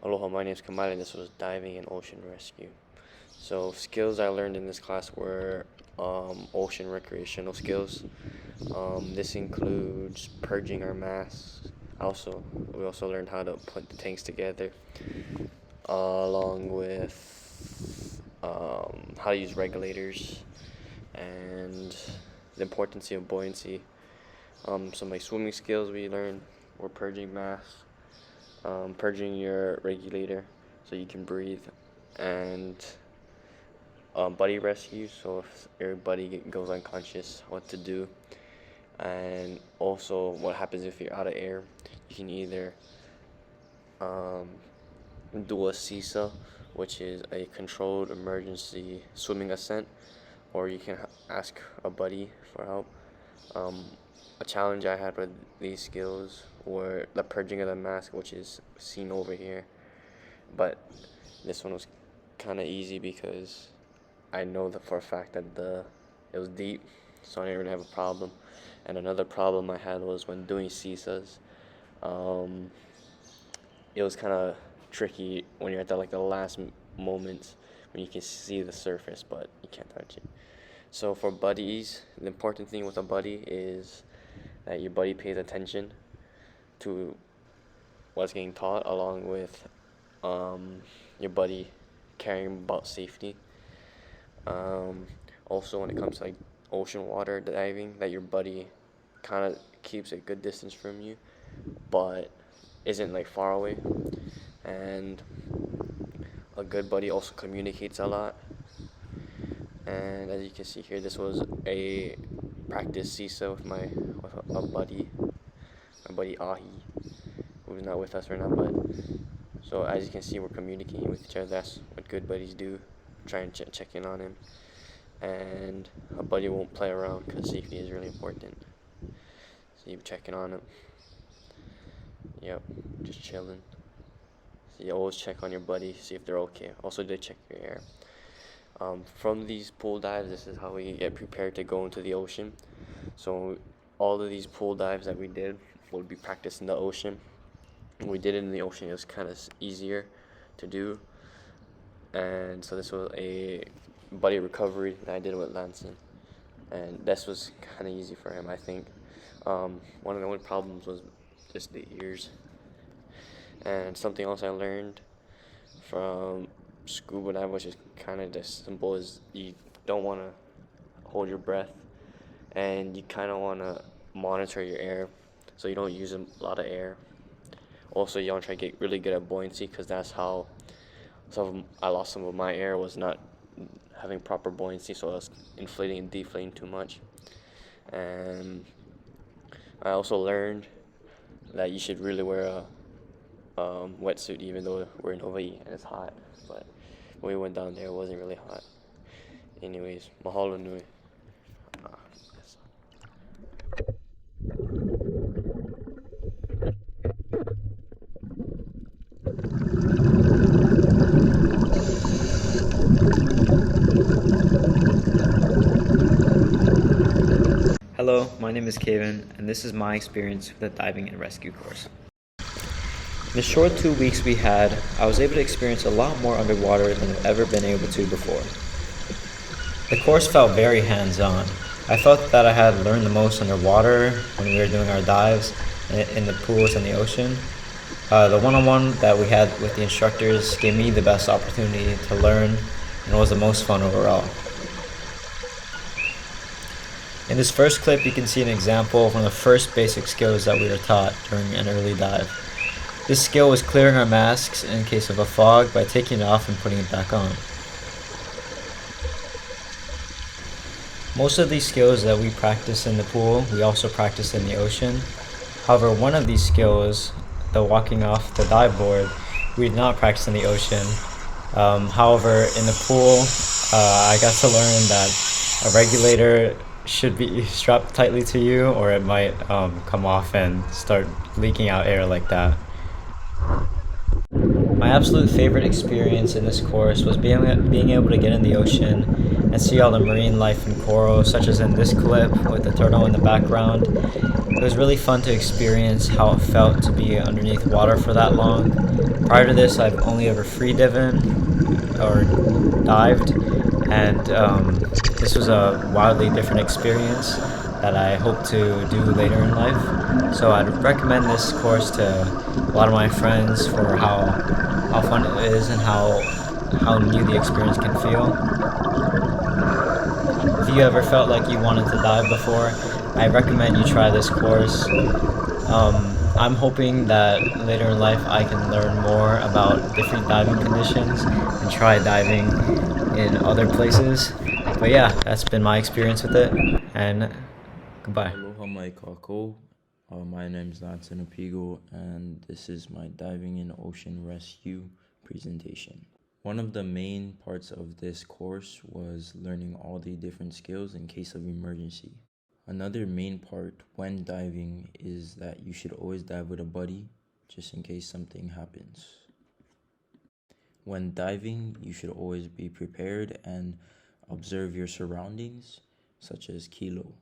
Aloha, my name is Kamali, and this was diving and ocean rescue. So skills I learned in this class were ocean recreational skills. This includes purging our masks. We also learned how to put the tanks together, along with how to use regulators and the importance of buoyancy. Some like swimming skills we learned were purging masks, purging your regulator so you can breathe, and buddy rescue, so if your buddy goes unconscious, what to do. And also what happens if you're out of air. You can either do a CISA, which is a controlled emergency swimming ascent, or you can ask a buddy for help. A challenge I had with these skills were the purging of the mask, which is seen over here, but this one was kind of easy because I know that for a fact that it was deep, so I didn't really have a problem. And another problem I had was when doing CISAs. It was kind of tricky when you're at the last moments when you can see the surface but you can't touch it. So for buddies, the important thing with a buddy is that your buddy pays attention to what's getting taught, along with your buddy caring about safety. Also, when it comes to like ocean water diving, that your buddy kind of keeps a good distance from you, but isn't like far away. And a good buddy also communicates a lot. And as you can see here, this was a practice CISA with a buddy, my buddy Ahi, who's not with us right now. But so as you can see, we're communicating with each other. That's what good buddies do. Try and check in on him. And a buddy won't play around because safety is really important. So you're checking on him. Yep, just chilling. So you always check on your buddy, see if they're okay. Also, they check your air. From these pool dives, this is how we get prepared to go into the ocean. So all of these pool dives that we did would be practiced in the ocean. When we did it in the ocean, it was kind of easier to do. And so this was a buddy recovery that I did with Lanson, and this was kind of easy for him, I think. One of the only problems was just the ears. And something else I learned from scuba dive, which is kind of just simple, is you don't want to hold your breath, and you kind of want to monitor your air so you don't use a lot of air. Also, you want to try to get really good at buoyancy, because that's how I lost some of my air, was not having proper buoyancy, so I was inflating and deflating too much. And I also learned that you should really wear a wetsuit, even though we're in Hawaiʻi and it's hot. But when we went down there, it wasn't really hot. Anyways, mahalo nui. Hello, my name is Kevin, and this is my experience with the diving and rescue course. In the short 2 weeks we had, I was able to experience a lot more underwater than I've ever been able to before. The course felt very hands-on. I felt that I had learned the most underwater when we were doing our dives in the pools and the ocean. The one-on-one that we had with the instructors gave me the best opportunity to learn, and was the most fun overall. In this first clip, you can see an example of one of the first basic skills that we were taught during an early dive. This skill was clearing our masks in case of a fog by taking it off and putting it back on. Most of these skills that we practice in the pool, we also practice in the ocean. However, one of these skills, the walking off the dive board, we did not practice in the ocean. However, in the pool, I got to learn that a regulator should be strapped tightly to you, or it might come off and start leaking out air like that. My absolute favorite experience in this course was being able to get in the ocean and see all the marine life and coral, such as in this clip with the turtle in the background, It was really fun to experience how it felt to be underneath water for that long. Prior to this, I've only ever free dived or dived, and this was a wildly different experience that I hope to do later in life. So I'd recommend this course to a lot of my friends for how fun it is and how new the experience can feel. If you ever felt like you wanted to dive before, I recommend you try this course. I'm hoping that later in life I can learn more about different diving conditions and try diving in other places. But yeah, that's been my experience with it, and goodbye. Aloha mai kākou. My name is Lance Apigo, and this is my diving in ocean rescue presentation. One of the main parts of this course was learning all the different skills in case of emergency. Another main part when diving is that you should always dive with a buddy just in case something happens. When diving, you should always be prepared and observe your surroundings, such as kilo.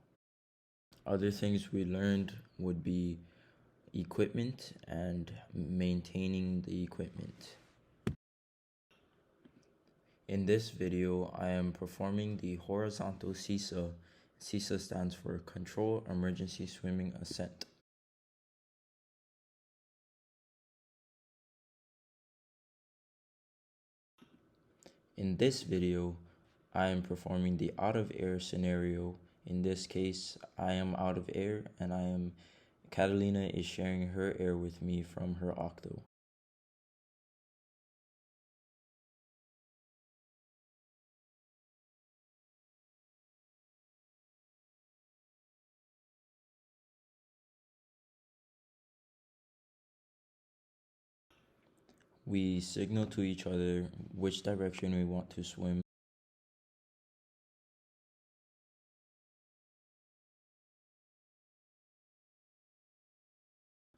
Other things we learned would be equipment and maintaining the equipment. In this video, I am performing the horizontal CISA. CISA stands for Control Emergency Swimming Ascent. In this video, I am performing the out of air scenario. In this case, I am out of air and Catalina is sharing her air with me from her octo. We signal to each other which direction we want to swim.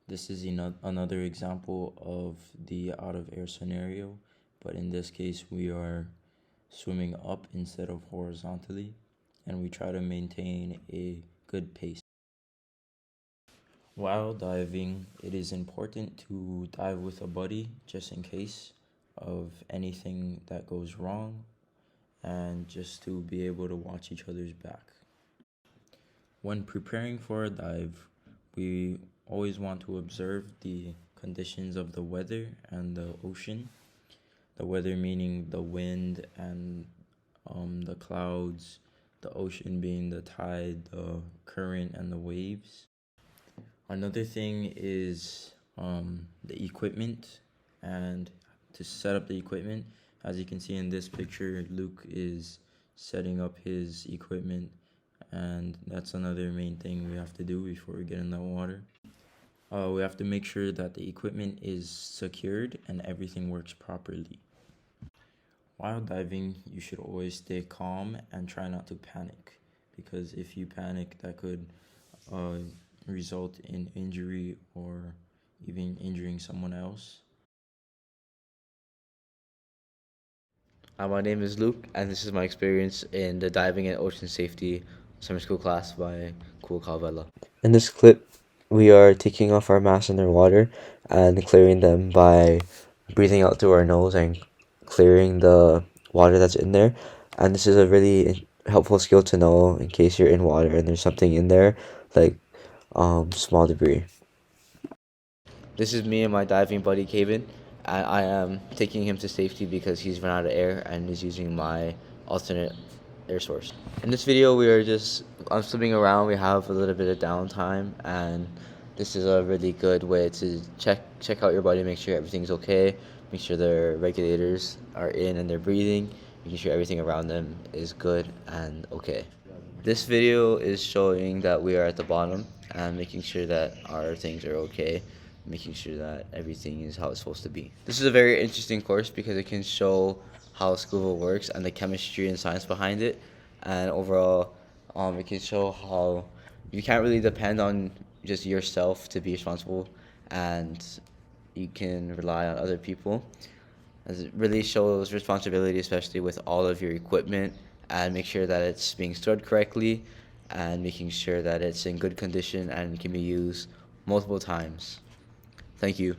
This is another example of the out of air scenario, but in this case we are swimming up instead of horizontally, and we try to maintain a good pace. While diving, it is important to dive with a buddy just in case of anything that goes wrong and just to be able to watch each other's back. When preparing for a dive, we always want to observe the conditions of the weather and the ocean. The weather meaning the wind and the clouds, the ocean being the tide, the current, and the waves. Another thing is the equipment, and to set up the equipment, as you can see in this picture, Luke is setting up his equipment, and that's another main thing we have to do before we get in the water. We have to make sure that the equipment is secured and everything works properly. While diving, you should always stay calm and try not to panic, because if you panic, that could result in injury or even injuring someone else. My name is Luke, and this is my experience in the diving and ocean safety summer school class by Kula Kauwela. In this clip, we are taking off our masks underwater and clearing them by breathing out through our nose and clearing the water that's in there. And this is a really helpful skill to know in case you're in water and there's something in there, like small debris. This is me and my diving buddy Kevin, and I am taking him to safety because he's run out of air and is using my alternate air source. In this video, I'm swimming around. We have a little bit of downtime, and this is a really good way to check out your body, make sure everything's okay, make sure their regulators are in and they're breathing, making sure everything around them is good and okay. This video is showing that we are at the bottom and making sure that our things are okay, making sure that everything is how it's supposed to be. This is a very interesting course because it can show how scuba works and the chemistry and science behind it, and overall it can show how you can't really depend on just yourself to be responsible, and you can rely on other people, as it really shows responsibility, especially with all of your equipment, and make sure that it's being stored correctly and making sure that it's in good condition and can be used multiple times. Thank you.